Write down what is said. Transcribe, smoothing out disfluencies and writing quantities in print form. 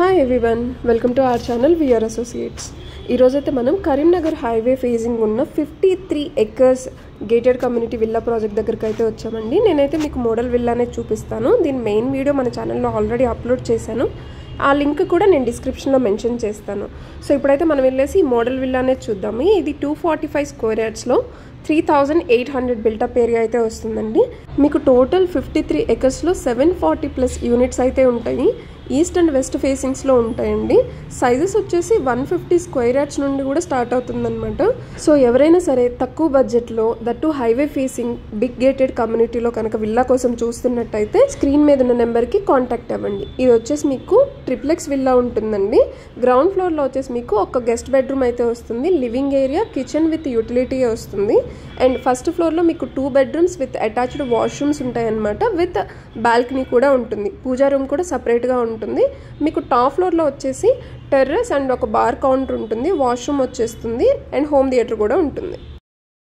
Hi everyone, welcome to our channel VR associates. ఈరోజైతే మనం Karimnagar highway facing ఉన్న 53 acres gated community villa project దగ్గరికి అయితే వచ్చామండి. నేనైతే మీకు మోడల్ విల్లానే చూపిస్తాను. దీని మెయిన్ వీడియో మన ఛానల్లో ఆల్రెడీ అప్లోడ్ చేశాను. ఆ లింక్ కూడా నేను డిస్క్రిప్షన్లో మెన్షన్ చేస్తాను. సో ఇప్పుడైతే మనం వెళ్ళేసి ఈ మోడల్ విల్లానే చూద్దాము. ఇది 245 స్క్వేర్ యార్డ్స్లో 3800 బిల్టప్ ఏరియా అయితే వస్తుందండి. మీకు టోటల్ 53 acresలో 740+ యూనిట్స్ అయితే ఉంటాయి. ఈస్ట్ అండ్ వెస్ట్ ఫేసింగ్స్లో ఉంటాయండి. సైజెస్ వచ్చేసి 150 స్క్వేర్ యార్డ్స్ నుండి కూడా స్టార్ట్ అవుతుందన్నమాట. సో ఎవరైనా సరే తక్కువ బడ్జెట్లో that highway facing big gated కమ్యూనిటీలో కనుక విల్లా కోసం చూస్తున్నట్టయితే స్క్రీన్ మీద ఉన్న నెంబర్కి కాంటాక్ట్ అవ్వండి. ఇది వచ్చేసి మీకు ట్రిప్లెక్స్ విల్లా ఉంటుందండి. గ్రౌండ్ ఫ్లోర్లో వచ్చేసి మీకు ఒక గెస్ట్ బెడ్రూమ్ అయితే వస్తుంది. Living area, kitchen with utility వస్తుంది. అండ్ ఫస్ట్ ఫ్లోర్లో మీకు 2 bedrooms విత్ అటాచ్డ్ వాష్రూమ్స్ ఉంటాయన్నమాట. విత్ బాల్కనీ కూడా ఉంటుంది. పూజా రూమ్ కూడా సపరేట్గా ఉంటుంది. మీకు టాప్ ఫ్లోర్లో వచ్చేసి టెర్రస్ అండ్ ఒక బార్ కౌంటర్ ఉంటుంది. వాష్రూమ్ వచ్చేస్తుంది అండ్ హోమ్ థియేటర్ కూడా ఉంటుంది.